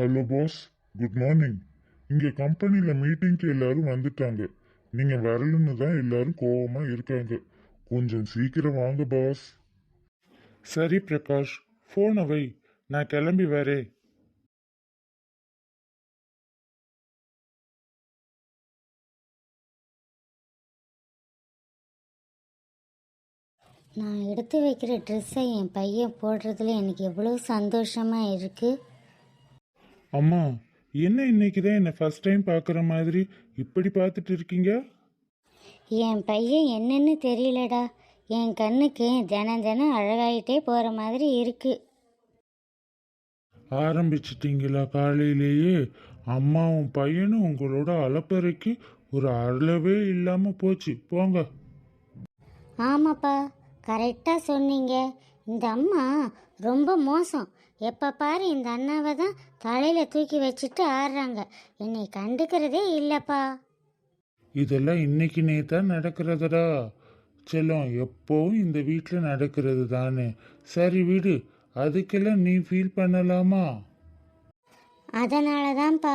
Hello boss, good morning. இங்க கம்பெனில மீட்டிங்க்கு எல்லாரும் வந்துட்டாங்க. நீங்க வரலன்னு தான் எல்லாரும் கோவமா இருக்காங்க. கொஞ்சம் சீக்கிரம் வாங்க பாஸ். சரி பிரகாஷ், ஃபோனை வை, நான் கிளம்பி வரேன். நான் எடுத்து வைக்கிற ட்ரெஸ்ஸை என் பையன் போடுறதுல எனக்கு எவ்வளோ சந்தோஷமாக இருக்குது. அம்மா, என்ன இன்னைக்கு தான் என்னை ஃபர்ஸ்ட் டைம் பார்க்குற மாதிரி இப்படி பார்த்துட்டு இருக்கீங்க? என் பையன் என்னன்னு தெரியலடா, என் கண்ணுக்கு தினம் தினம் அழகாயிட்டே போகிற மாதிரி இருக்குது. ஆரம்பிச்சிட்டீங்களா காலையிலேயே? அம்மாவும் பையனும் உங்களோட அலப்பறைக்கு ஒரு அளவே இல்லாமல் போச்சு. போங்க. ஆமாப்பா, கரெக்டாக சொன்னீங்க. இந்த அம்மா ரொம்ப மோசம். எப்போ பாரு இந்த அண்ணாவை தான் தலையில் தூக்கி வச்சுட்டு ஆடுறாங்க. என்னை கண்டுக்கிறதே இல்லைப்பா. இதெல்லாம் இன்னைக்கு நேத்தான் நடக்கிறதடா செல்லம். எப்போவும் இந்த வீட்டில் நடக்கிறது தானே. சரி விடு, அதுக்கெல்லாம் நீ ஃபீல் பண்ணலாமா? அதனால தான்ப்பா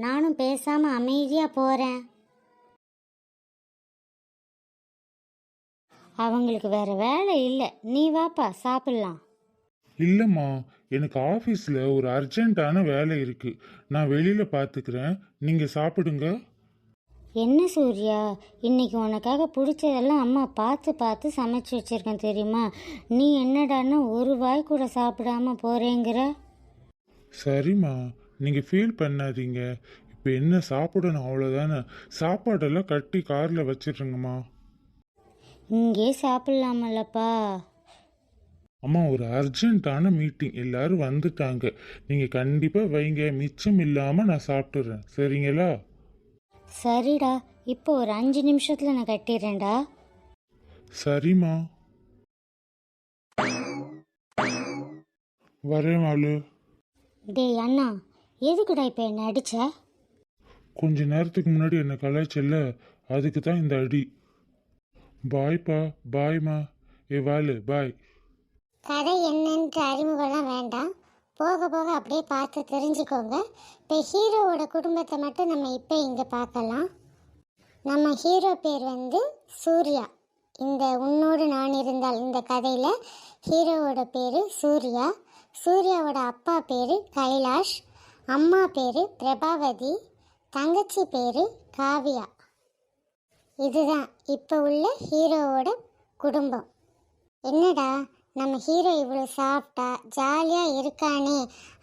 நானும் பேசாமல் அமைதியாக போகிறேன். அவங்களுக்கு வேற வேலை இல்லை. நீ வாப்பா சாப்பிட்லாம். இல்லைம்மா, எனக்கு ஆஃபீஸில் ஒரு அர்ஜென்ட்டான வேலை இருக்கு. நான் வெளியில் பார்த்துக்கிறேன், நீங்கள் சாப்பிடுங்க. என்ன சூர்யா, இன்னைக்கு உனக்காக பிடிச்சதெல்லாம் அம்மா பார்த்து பார்த்து சமைச்சு வச்சிருக்கேன் தெரியுமா? நீ என்னடான்னா ஒரு வாய் கூட சாப்பிடாம போறேங்கிற. சரிம்மா, நீங்கள் ஃபீல் பண்ணாதீங்க. இப்போ என்ன சாப்பிடணும் அவ்வளோதானே. சாப்பாடெல்லாம் கட்டி காரில் வச்சிடுறேங்கம்மா. இங்கே சாப்பிடலாமல்லப்பா? அம்மா, ஒரு அர்ஜென்ட்டான மீட்டிங், எல்லாரும் வந்துட்டாங்க. நீங்கள் கண்டிப்பாக வைங்க, மிச்சம் இல்லாமல் நான் சாப்பிட்டுறேன். சரிங்களா? சரிடா, இப்போ ஒரு 5 நிமிஷத்துல நான் கட்டிடுறேன்டா. சரிம்மா, வரேன் வாளு. டேய் அண்ணா, எதுக்குடா இப்போ என்ன அடிச்ச? கொஞ்ச நேரத்துக்கு முன்னாடி என்னை கலாய்ச்சல்ல, அதுக்கு தான் இந்த அடி. பாய்ப்பா, பாய்மா. ஏ வாளு, பாய். கதை என்னன்ற அறிமுகம்லாம் வேண்டாம், போக போக அப்படியே பார்த்து தெரிஞ்சுக்கோங்க. இப்போ ஹீரோவோட குடும்பத்தை மட்டும் நம்ம இப்போ இங்கே பார்க்கலாம். நம்ம ஹீரோ பேர் வந்து சூர்யா. இந்த உன்னோடு நான் இருந்தால் இந்த கதையில் ஹீரோவோட பேர் சூர்யா. சூர்யாவோட அப்பா பேர் கைலாஷ், அம்மா பேர் பிரபாவதி, தங்கச்சி பேர் காவியா. இதுதான் இப்போ உள்ள ஹீரோவோட குடும்பம். என்னடா நம்ம ஹீரோ இவ்வளோ சாஃப்டா ஜாலியாக இருக்கானே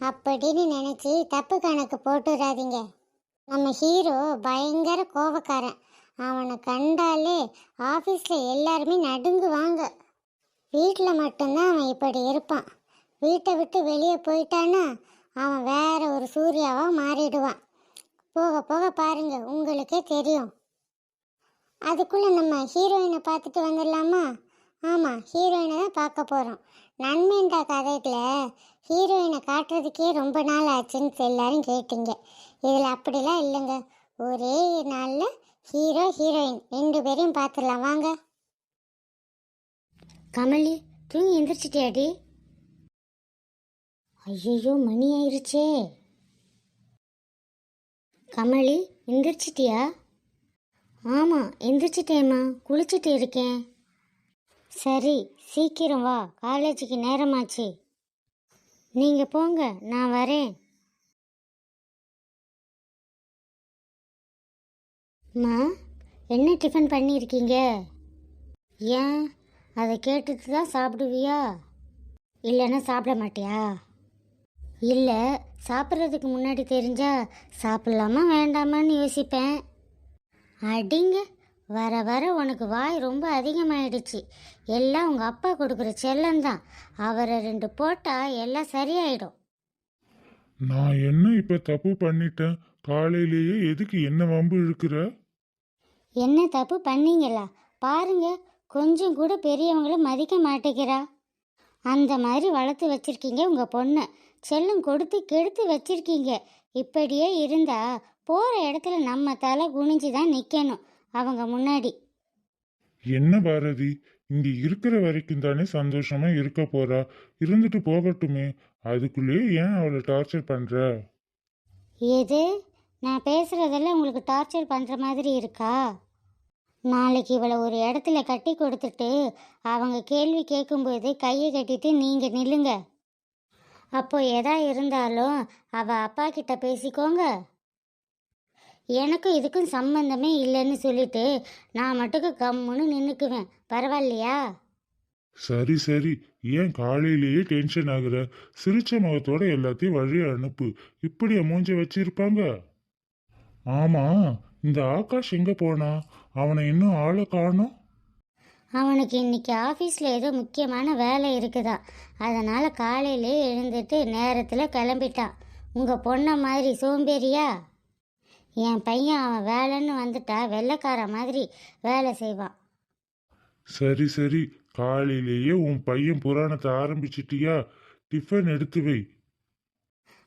அப்படின்னு நினச்சி தப்பு கணக்கு போட்டுடாதீங்க. நம்ம ஹீரோ பயங்கர கோபக்காரன். அவனை கண்டாலே ஆஃபீஸில் எல்லாருமே நடுங்குவாங்க. வீட்டில் மட்டும்தான் அவன் இப்படி இருப்பான். வீட்டை விட்டு வெளியே போயிட்டான்னா அவன் வேற ஒரு சூர்யாவாக மாறிடுவான். போக போக பாருங்க, உங்களுக்கே தெரியும். அதுக்குள்ளே நம்ம ஹீரோயினை பார்த்துட்டு வந்துடலாமா? ஆமாம், ஹீரோயினை தான் பார்க்க போகிறோம். நன்மைன்ற கதையில் ஹீரோயினை காட்டுறதுக்கே ரொம்ப நாள் ஆச்சுன்னு எல்லாரும் கேட்டீங்க. இதில் அப்படிலாம் இல்லைங்க, ஒரே நாளில் ஹீரோ ஹீரோயின் 2 பேரையும் பார்த்துடலாம் வாங்க. கமலி, தூங்கி எந்திரிச்சிட்டியாடி? ஐயோ, மணி ஆயிருச்சே. கமலி, எந்திரிச்சிட்டியா? ஆமாம், எந்திரிச்சிட்டேம்மா, குளிச்சுட்டு இருக்கேன். சரி, சீக்கிரம் வா, காலேஜுக்கு நேரமாச்சு. நீங்கள் போங்க, நான் வரேன். அம்மா, என்ன டிஃபன் பண்ணியிருக்கீங்க? ஏன், அதை கேட்டுட்டு தான் சாப்பிடுவியா? இல்லைன்னா சாப்பிட மாட்டியா? இல்லை, சாப்பிட்றதுக்கு முன்னாடி தெரிஞ்சா சாப்பிட்லாமா வேண்டாமான்னு யோசிப்பேன். அடிங்க, வர வர உனக்கு வாய் ரொம்ப அதிகமாயிடுச்சு. எல்லாம் உங்கள் அப்பா கொடுக்குற செல்லம்தான். அவரை 2 போட்டால் எல்லாம் சரியாயிடும். நான் என்ன இப்போ தப்பு பண்ணிட்டேன்? காலையிலேயே எதுக்கு என்ன வம்பு இழுக்கிற? என்ன தப்பு பண்ணீங்களா? பாருங்க, கொஞ்சம் கூட பெரியவங்கள மதிக்க மாட்டேங்கிறா. அந்த மாதிரி வளர்த்து வச்சிருக்கீங்க உங்கள் பொண்ணை. செல்லம் கொடுத்து கெடுத்து வச்சிருக்கீங்க. இப்படியே இருந்தா போகிற இடத்துல நம்ம தலை குனிஞ்சு தான் நிற்கணும் அவங்க முன்னாடி. என்ன பாரதி, இங்க இருக்கிற வரைக்கும் தானே சந்தோஷமா இருக்க போறா. இருந்துட்டு போகட்டுமே. அதுக்குள்ளே ஏன் அவளை டார்ச்சர் பண்ற? எது? நான் பேசுகிறதெல்லாம் உங்களுக்கு டார்ச்சர் பண்ணுற மாதிரி இருக்கா? நாளைக்கு இவளை ஒரு இடத்துல கட்டி கொடுத்துட்டு அவங்க கேள்வி கேட்கும்போது கையை கட்டிட்டு நீங்கள் நில்லுங்க. அப்போ எதா இருந்தாலும் அவள் அப்பா கிட்ட பேசிக்கோங்க. எனக்கும் இதுக்கும் சம்பந்தமே இல்லைன்னு சொல்லிட்டு நான் மட்டுக்கு கம்முன்னு நின்றுக்குவேன். பரவாயில்லையா? சரி சரி, ஏன் காலையிலேயே டென்ஷன் ஆகுற? சிரிச்ச முகத்தோட எல்லாத்தையும் வழி அனுப்பு. இப்படியா மூஞ்ச வச்சிருப்பாங்க? ஆமா, இந்த ஆகாஷ் எங்க போனா? அவனை இன்னும் ஆளை காணோம். அவனுக்கு இன்னைக்கு ஆஃபீஸில் ஏதோ முக்கியமான வேலை இருக்குதா, அதனால் காலையிலே எழுந்துட்டு நேரத்தில் கிளம்பிட்டான். உங்கள் பொண்ணை மாதிரி சோம்பேறியா? என் பையன் அவன் வேலைன்னு வந்துட்டா வெள்ளைக்கார மாதிரி வேலை செய்வான். சரி சரி, காலையிலேயே உன் பையன் புராணத்தை ஆரம்பிச்சிட்டியா? டிஃபன் எடுத்து வை.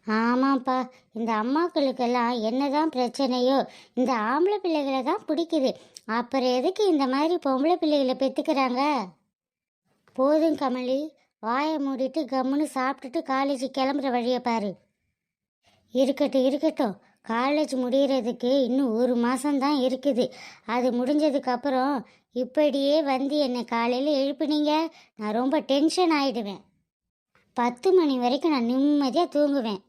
ஆமாப்பா, இந்த அம்மாக்களுக்கெல்லாம் என்னதான் பிரச்சனையோ இந்த ஆம்பளை பிள்ளைகளை தான் பிடிக்குது. அப்புறம் எதுக்கு இந்த மாதிரி பொம்பளை பிள்ளைகளை பெற்றுக்கிறாங்க? போதும் கமலி, வாயை மூடிட்டு கம்முன்னு சாப்பிட்டுட்டு காலேஜ் கிளம்புற வழியை பாரு. இருக்கட்டும் இருக்கட்டும், காலேஜ் முடிகிறதுக்கு இன்னும் 1 மாதம்தான் இருக்குது. அது முடிஞ்சதுக்கப்புறம் இப்படியே வந்து என்னை காலையில் எழுப்புனீங்க, நான் ரொம்ப டென்ஷன் ஆகிடுவேன். 10 மணி வரைக்கும் நான் நிம்மதியாக தூங்குவேன்.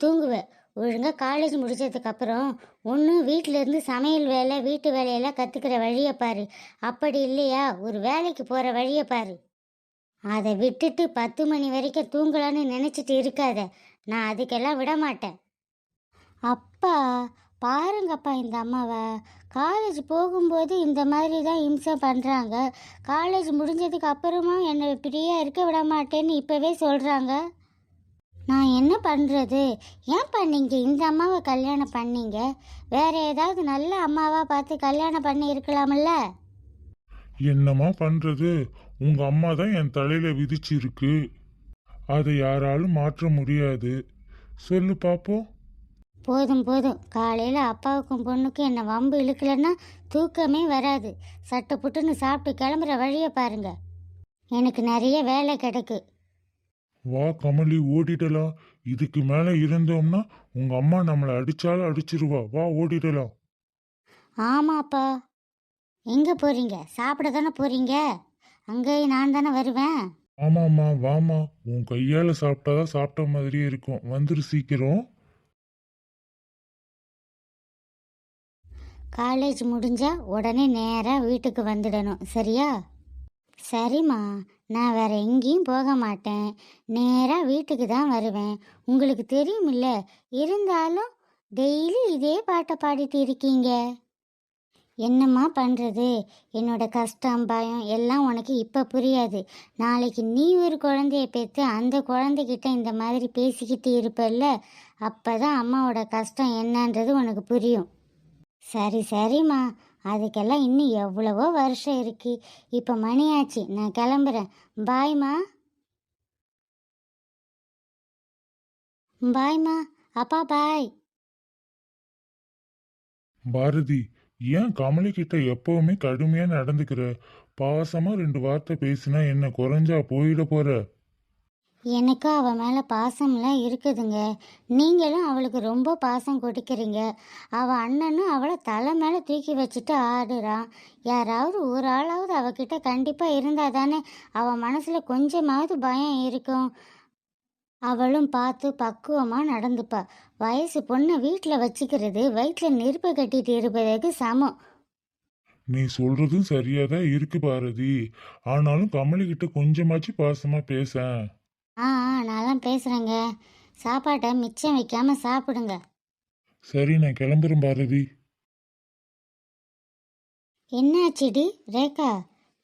தூங்குவேன். ஒழுங்காக காலேஜ் முடிச்சதுக்கப்புறம் ஒன்று வீட்டிலேருந்து சமையல் வேலை வீட்டு வேலையெல்லாம் கற்றுக்கிற வழியை பாரு. அப்படி இல்லையா ஒரு வேலைக்கு போகிற வழியை பாரு. அதை விட்டுட்டு 10 மணி வரைக்கும் தூங்கலான்னு நினச்சிட்டு இருக்காத. நான் அதுக்கெல்லாம் விட மாட்டேன். அப்பா பாருங்கப்பா, இந்த அம்மாவை காலேஜ் போகும்போது இந்த மாதிரி தான் இம்சை பண்ணுறாங்க. காலேஜ் முடிஞ்சதுக்கு அப்புறமா என்னை ஃப்ரீயாக இருக்க விட மாட்டேன்னு இப்போவே சொல்கிறாங்க. நான் என்ன பண்ணுறது? ஏன்ப்பா நீங்கள் இந்த அம்மாவை கல்யாணம் பண்ணீங்க? வேற ஏதாவது நல்ல அம்மாவாக பார்த்து கல்யாணம் பண்ணி இருக்கலாம்ல? என்னம்மா பண்றது? உங்க அம்மா தான் என் தலையில விதிச்சிருக்கு. அதை யாராலும் மாற்ற முடியாது. சொல்லு பாப்போம். போதும் காலையில் அப்பாவுக்கும் பொண்ணுக்கும் என்னை வம்பு இழுக்கலைன்னா தூக்கமே வராது. சட்டை புட்டுன்னு சாப்பிட்டு கிளம்புற வழியை பாருங்க. எனக்கு நிறைய வேலை கிடக்கு. வா கமலி, ஓடிடலாம். இதுக்கு மேல இருந்தோம்னா உங்க அம்மா நம்மளை அடிச்சாலும் அடிச்சிருவா. வா ஓடிடலாம். ஆமாப்பா. எங்கே போகிறீங்க? சாப்பிட தானே போகிறீங்க? அங்கேயும் நான் தானே வருவேன். ஆமாம்மா, வாமா. உன் கையால சாப்பிட்டாதான் சாப்பிட்ட மாதிரியே இருக்கும். வந்துரு சீக்கிரம். காலேஜ் முடிஞ்சா உடனே நேராக வீட்டுக்கு வந்துடணும், சரியா? சரிம்மா, நான் வேற எங்கேயும் போக மாட்டேன். நேராக வீட்டுக்கு தான் வருவேன். உங்களுக்கு தெரியுமில்ல. இருந்தாலும் டெய்லி இதே பாட்டை பாடிட்டு இருக்கீங்க. என்னம்மா பண்ணுறது? என்னோட கஷ்டம் பயம் எல்லாம் உனக்கு இப்போ புரியாது. நாளைக்கு நீ ஒரு குழந்தைய பெற்று அந்த குழந்தைகிட்ட இந்த மாதிரி பேசிக்கிட்டு இருப்பல்ல, அப்போ தான் அம்மாவோட கஷ்டம் என்னன்றது உனக்கு புரியும். சரிம்மா, அதுக்கெல்லாம் இன்னும் எவ்வளவோ வருஷம் இருக்கு. இப்போ மணியாச்சு, நான் கிளம்புறேன். பாய்மா. அப்பா பாய். பாரதி, ஏன் கமலி கிட்ட எப்பவுமே கடுமையா நடந்துக்கிற? பாசமா 2 வார்த்தை பேசினா என்ன குறைஞ்சா போயிட போற? எனக்கும் அவள் மேலே பாசம்லாம் இருக்குதுங்க. நீங்களும் அவளுக்கு ரொம்ப பாசம் கொடுக்குறீங்க. அவள் அண்ணனும் அவளை தலை மேலே தூக்கி வச்சுட்டு ஆடுறான். யாராவது ஒரு ஆளாவது அவகிட்ட கண்டிப்பாக இருந்தால் தானே அவள் மனசில் கொஞ்சமாவது பயம் இருக்கும். அவளும் பார்த்து பக்குவமாக நடந்துப்பா. வயசு பொண்ணை வீட்டில் வச்சுக்கிறது வயிற்றில் நெருப்பை கட்டிட்டு இருப்பதற்கு சமம். நீ சொல்றதும் சரியாதான் இருக்கு பாரதி. ஆனாலும் கமலி கிட்ட கொஞ்சமாச்சு பாசமா பேச. நான்லாம் பேசுகிறேங்க. சாப்பாட்டை மிச்சம் வைக்காமல் சாப்பிடுங்க. சரி, நான் கிளம்புறேன் பாரதி. என்னாச்சுடி ரேகா?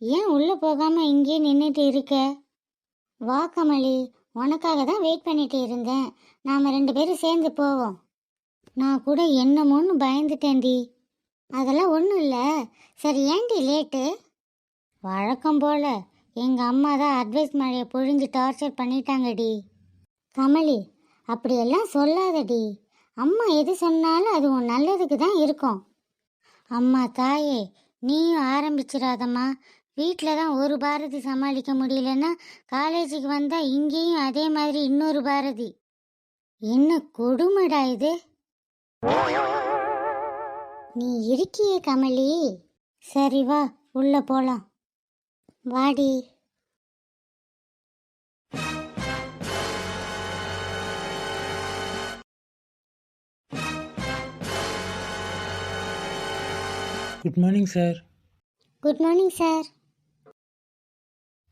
ஏன் உள்ளே போகாமல் இங்கேயே நின்றுட்டு இருக்க? வா கமலி, உனக்காக தான் வெயிட் பண்ணிட்டு இருந்தேன். நாம் 2 பேரும் சேர்ந்து போவோம். நான் கூட என்னமோன்னு பயந்துட்டேன்டி. அதெல்லாம் ஒன்றும் இல்லை. சரி, ஏன்டி லேட்டு? வழக்கம் போல் எங்கள் அம்மா தான் அட்வைஸ் மழையை பொழிஞ்சு டார்ச்சர் பண்ணிட்டாங்கடி. கமலி, அப்படியெல்லாம் சொல்லாதடி. அம்மா எது சொன்னாலும் அது உன் நல்லதுக்கு தான் இருக்கும். அம்மா தாயே, நீயும் ஆரம்பிச்சிடாதம்மா. வீட்டில் தான் ஒரு பாரதி சமாளிக்க முடியலன்னா காலேஜுக்கு வந்தால் இங்கேயும் அதே மாதிரி இன்னொரு பாரதி. என்ன கொடுமைடா இது. நீ இருக்கியே கமலி. சரி வா உள்ள போலாம். வாடி. Good morning sir. Good morning sir.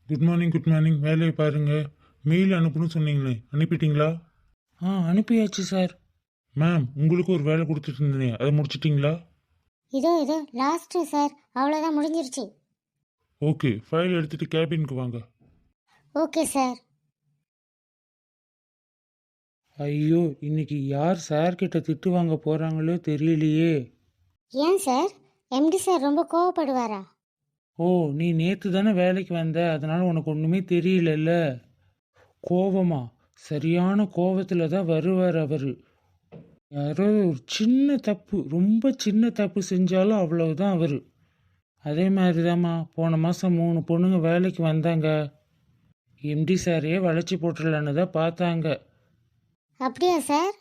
Good morning good morning. வேலையை பாருங்க. மெயில் அனுப்பணும்னு சொன்னீங்களே, அனுப்பிட்டீங்களா? அனுப்பியாச்சு சார். மேம், உங்களுக்கு ஒரு வேலை கொடுத்துட்டு இருந்தேனே, அதை முடிச்சிட்டிங்களா? இதோ லாஸ்ட்டு சார், அவ்வளோதான், முடிஞ்சிருச்சு. ஓகே, ஃபைல் எடுத்துட்டு கேபினுக்கு வாங்க. Okay sir. ஐயோ, இன்னைக்கு யார் சார் கிட்ட திட்டு வாங்க போறாங்களோ தெரியலையே. ஏன் சார், எம்டி சார் ரொம்ப கோவப்படுவாரா? ஓ, நீ நேத்து தானே வேலைக்கு வந்த, அதனால உனக்கு ஒண்ணுமே தெரியலல்ல. கோவமா? சரியான கோவத்துல தான் வருவார் அவரு. யாரோ ஒரு சின்ன தப்பு, ரொம்ப சின்ன தப்பு செஞ்சாலும் அவ்வளவுதான் அவரு. அதே மாதிரிதாம்மா போன மாசம் 3 பொண்ணுங்க வேலைக்கு வந்தாங்க. எம்டி சாரையே வளைச்சி போட்டுடலான்னு தான் பார்த்தாங்க. அப்படியா சார்?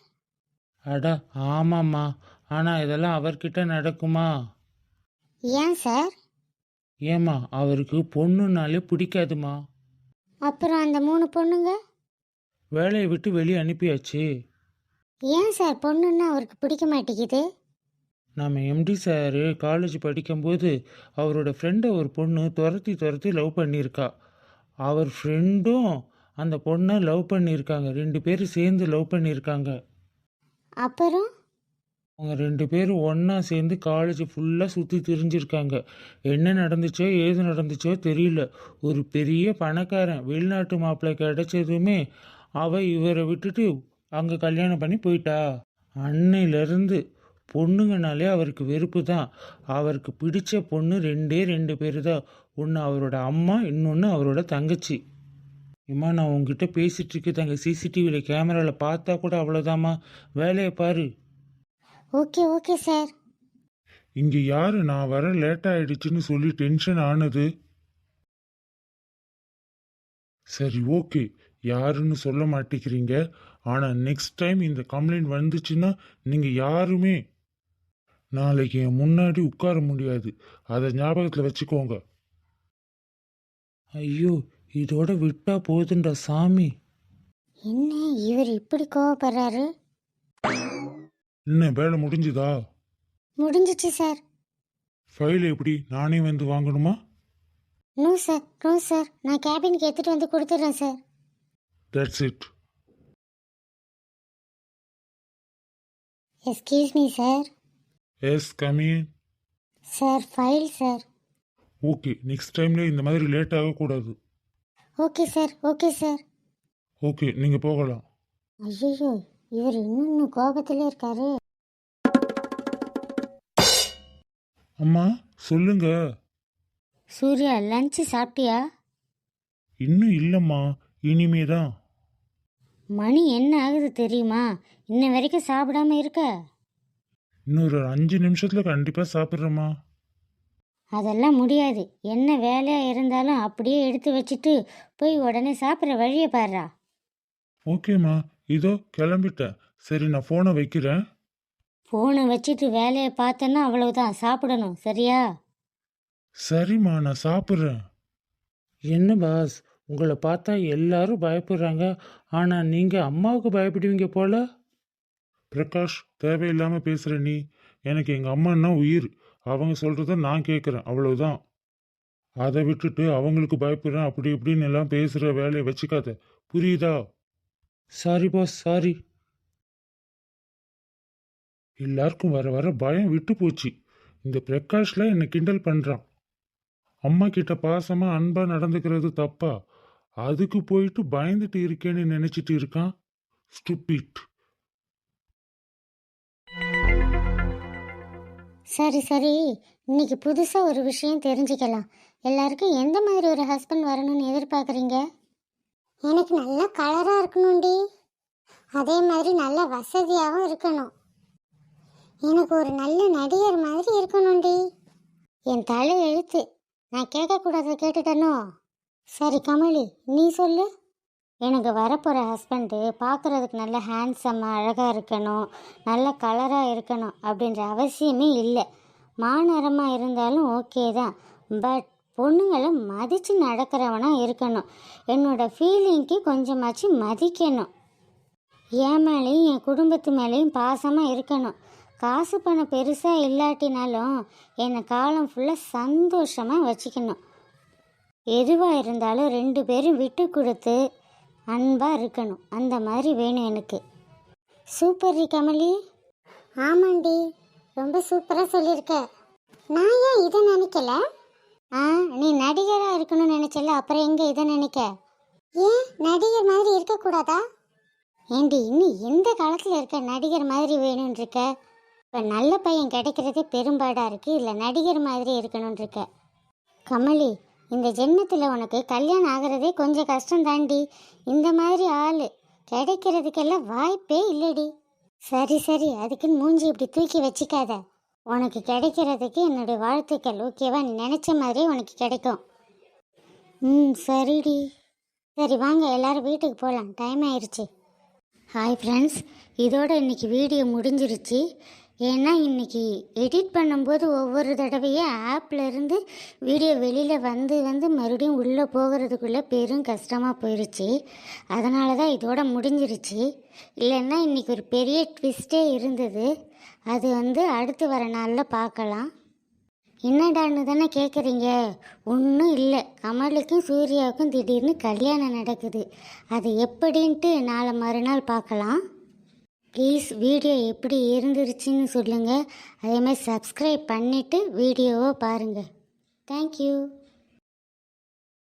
அடா ஆமாம்மா. ஆனா இதெல்லாம் அவர்கிட்ட நடக்குமா? ஏன் சார்? ஏம்மா, அவருக்கு பொண்ணுனாலே பிடிக்காதுமா. அப்புறம் அந்த 3 பொண்ணுங்க? வேலையை விட்டு வெளியே அனுப்பியாச்சு. ஏன் சார் பொண்ணுன்னா அவருக்கு பிடிக்க மாட்டேங்குது? நம்ம எம்டி சாரு காலேஜ் படிக்கும்போது அவரோட ஃப்ரெண்டை ஒரு பொண்ணு துரத்தி துரத்தி லவ் பண்ணியிருக்கா. அவர் ஃப்ரெண்டும் அந்த பொண்ணை லவ் பண்ணியிருக்காங்க. 2 பேரும் சேர்ந்து லவ் பண்ணியிருக்காங்க. அப்புறம்? அவங்க 2 பேரும் ஒன்றா சேர்ந்து காலேஜ் ஃபுல்லாக சுற்றி திரிஞ்சிருக்காங்க. என்ன நடந்துச்சோ ஏது நடந்துச்சோ தெரியல. ஒரு பெரிய பணக்காரன் வெளிநாட்டு மாப்பிள்ளை கிடைச்சதுமே இவரை விட்டுட்டு அங்கே கல்யாணம் பண்ணி போயிட்டா. அன்னையிலேருந்து பொண்ணுங்கனாலே அவருக்கு வெறுப்பு தான். அவருக்கு பிடிச்ச பொண்ணு 2 பேர் தான். ஒன்று அவரோட அம்மா, இன்னொன்று அவரோட தங்கச்சி. இம்மா, நான் உங்ககிட்ட பேசிகிட்டு இருக்கேன். சிசிடிவியில் கேமராவில் பார்த்தா கூட அவ்வளோதாம்மா. வேலையை பாரு. Okay okay sir. இங்க யாரு நான் வர லேட் ஆயிடுச்சுன்னு சொல்லி டென்ஷன் ஆனது? சரி ஓகே, யாருன்னு சொல்ல மாட்டேங்கிறீங்க. ஆனா நெக்ஸ்ட் டைம் இந்த கம்ப்ளைண்ட் வந்துச்சுன்னா நீங்க யாருமே நாளைக்கு என் முன்னாடி உட்கார முடியாது. அதை ஞாபகத்துல வச்சுக்கோங்க. ஐயோ, இதோட விட்டா போதுண்டா சாமி. என்ன இவர் இப்படி கோவப்படுறாரு? என்ன வேலை முடிஞ்சுதா? முடிஞ்சிச்சு சார். ஃபைல் எப்படி நானே வந்து வாங்கணுமா? நோ சார், நோ சார், நான் கேபினுக்கு எடுத்துட்டு வந்து கொடுத்துட்றேன் sir. That's it. Excuse me sir. Yes come in. Sir file sir. Okay, next டைம்ல இந்த மாதிரி லேட் ஆகக்கூடாது. Okay sir, okay sir. Okay, நீங்க போகலாம். ஐயோ, இவர் இன்னும் கோபத்திலே இருக்காரு. அம்மா சொல்லுங்க. சூர்யா, லஞ்சு சாப்பிட்டியா? இன்னும் இல்லம்மா, இனிமே தான். மணி என்ன ஆகுது தெரியுமா? இன்ன வரைக்கும் சாப்பிடாம இருக்க? இன்னொரு 5 நிமிஷத்துல கண்டிப்பா சாப்பிட்றேம்மா. அதெல்லாம் முடியாது. என்ன வேலையா இருந்தாலும் அப்படியே எடுத்து வச்சுட்டு போய் உடனே சாப்பிட்ற வழியை பாருடா. ஓகேம்மா, இதோ கிளம்பிட்டேன். சரி, நான் ஃபோனை வைக்கிறேன். ஃபோனை வச்சுட்டு வேலையை பார்த்தேன்னா அவ்வளவுதான், சாப்பிடணும், சரியா? சரிம்மா, நான் சாப்பிட்றேன். என்ன பாஸ், உங்களை பார்த்தா எல்லாரும் பயப்படுறாங்க. ஆனால் நீங்கள் அம்மாவுக்கு பயப்படுவீங்க போல. பிரகாஷ், தேவையில்லாம பேசுற நீ. எனக்கு எங்க அம்மான்னா உயிர். அவங்க சொல்றத நான் கேட்குறேன், அவ்வளவுதான். அதை விட்டுட்டு அவங்களுக்கு பயப்படுறேன் அப்படி இப்படின்னு எல்லாம் பேசுற வேலையை வச்சுக்காத, புரியுதா? Sorry boss, sorry. எல்லாருக்கும் வர வர பயம் விட்டு போச்சு. இந்த பிரகாஷ்ல என்னை கிண்டல் பண்றான். அம்மா கிட்ட பாசமா அன்பா நடந்துக்கிறது தப்பா? அதுக்கு போயிட்டு பயந்துட்டு இருக்கேன்னு நினைச்சிட்டு இருக்கான். ஸ்டூபிட். சரி சரி, இன்னைக்கு புதுசாக ஒரு விஷயம் தெரிஞ்சுக்கலாம். எல்லாருக்கும் எந்த மாதிரி ஒரு ஹஸ்பண்ட் வரணும்னு எதிர்பார்க்குறீங்க? எனக்கு நல்ல கலராக இருக்கணும்டி. அதே மாதிரி நல்ல வசதியாகவும் இருக்கணும். எனக்கு ஒரு நல்ல நடிகர் மாதிரி இருக்கணும்டி. என் தலை எழுத்து. நான் கேட்கக்கூடாத கேட்டுட்டனோ? சரி கமலி, நீ சொல்லு. எனக்கு வரப்போகிற ஹஸ்பண்டு பார்க்குறதுக்கு நல்ல ஹேண்ட்ஸம்மாக அழகாக இருக்கணும், நல்ல கலராக இருக்கணும் அப்படின்ற அவசியமே இல்லை. மாநிறமாக இருந்தாலும் ஓகே தான். பட் பொண்ணுங்களை மதித்து நடக்கிறவனா இருக்கணும். என்னோடய ஃபீலிங்க்கு கொஞ்சமாச்சு மதிக்கணும். என் மேலேயும் என் குடும்பத்து மேலேயும் பாசமாக இருக்கணும். காசு பணம் பெருசாக இல்லாட்டினாலும் என்னை காலம் ஃபுல்லாக சந்தோஷமாக வச்சுக்கணும். எதுவாக இருந்தாலும் 2 பேரும் விட்டு கொடுத்து அன்பாக இருக்கணும். அந்த மாதிரி வேணும் எனக்கு. சூப்பர் கமலி. ஆமாண்டி, ரொம்ப சூப்பராக சொல்லியிருக்க. நான் ஏன் இதை நினைக்கல? நீ நடிகராக இருக்கணும்னு நினச்சல, அப்புறம் எங்கே இதை நினைக்க? ஏன் நடிகர் மாதிரி இருக்கக்கூடாதா? ஏண்டி இன்னும் எந்த காலத்தில் இருக்க நடிகர் மாதிரி வேணும்னு இருக்க? இப்போ நல்ல பையன் கிடைக்கிறதே பெரும்பாடாக இருக்குது, இல்லை நடிகர் மாதிரி இருக்கணும்னு இருக்க. கமலி, இந்த ஜென்மத்தில் உனக்கு கல்யாணம் ஆகிறதே கொஞ்சம் கஷ்டம் தாண்டி. இந்த மாதிரி ஆள் கிடைக்கிறதுக்கெல்லாம் வாய்ப்பே இல்லைடி. சரி சரி, அதுக்குன்னு மூஞ்சி இப்படி தூக்கி வச்சிக்காத. உனக்கு கிடைக்கிறதுக்கு என்னுடைய வாழ்த்துக்கள், ஓகேவா? நீ நினச்ச மாதிரியே உனக்கு கிடைக்கும். சரிடி. சரி வாங்க எல்லாரும் வீட்டுக்கு போகலாம், டைம் ஆயிடுச்சு. ஹாய் ஃப்ரெண்ட்ஸ், இதோட இன்றைக்கி வீடியோ முடிஞ்சிருச்சு. ஏன்னா இன்றைக்கி எடிட் பண்ணும்போது ஒவ்வொரு தடவையும் ஆப்பில் இருந்து வீடியோ வெளியில் வந்து மறுபடியும் உள்ளே போகிறதுக்குள்ளே பெரும் கஷ்டமாக போயிடுச்சு. அதனால தான் இதோட முடிஞ்சிருச்சு. இல்லைன்னா இன்றைக்கி ஒரு பெரிய ட்விஸ்டே இருந்தது. அது அடுத்து வர நாளில் பார்க்கலாம். என்னடான்னு தானே கேட்குறீங்க? ஒன்றும் இல்லை, கமலுக்கும் சூர்யாவுக்கும் திடீர்னு கல்யாணம் நடக்குது. அது எப்படின்ட்டு நாளை மறுநாள் பார்க்கலாம். ப்ளீஸ் வீடியோ எப்படி இருந்துருச்சுன்னு சொல்லுங்கள். அதேமாதிரி சப்ஸ்கிரைப் பண்ணிவிட்டு வீடியோவை பாருங்கள். தேங்க்யூ.